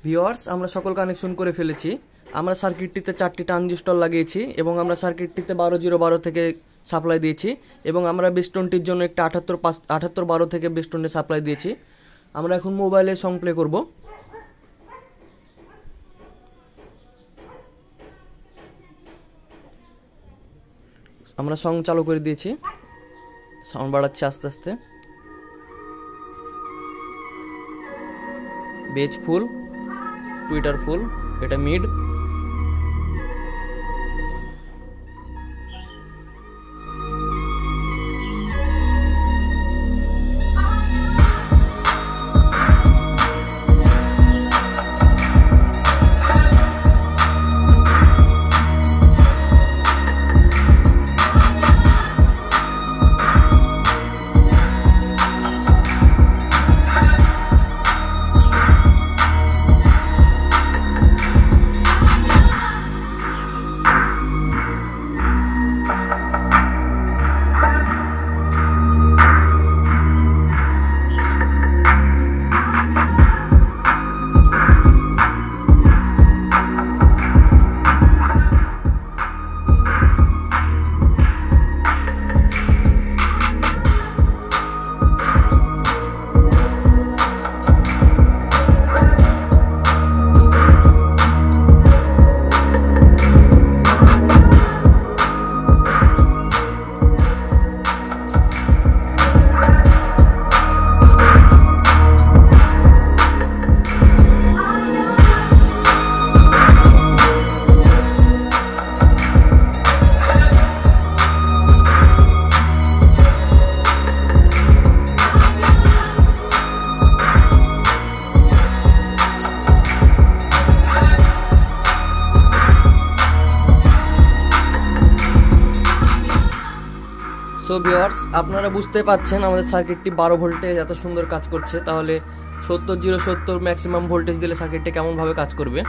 Viewers, আমরা সকল connection করে ফেলেছি। আমরা সার্কিটটিতে 4টি ট্রানজিস্টর লাগিয়েছি এবং আমরা সার্কিটটিতে 12-0-12 থেকে সাপ্লাই দিয়েছি এবং আমরা বেস্টনটির জন্য একটা 78-12 থেকে বেস্টনে সাপ্লাই দিয়েছি। আমরা এখন মোবাইলে সং প্লে করব। আমরা সং চালু করে দিয়েছি, সাউন্ড বাড়াচ্ছি আস্তে আস্তে। বেজ ফুল, টুইটার ফুল, এটা মিড। সো ভিউয়ার্স, আপনারা বুঝতে পাচ্ছেন আমাদের সার্কিটটি 12 ভোল্টে এত সুন্দর কাজ করছে। তাহলে 70-0-70 ম্যাক্সিমাম ভোল্টেজ দিলে সার্কিটটি কেমনভাবে কাজ করবে।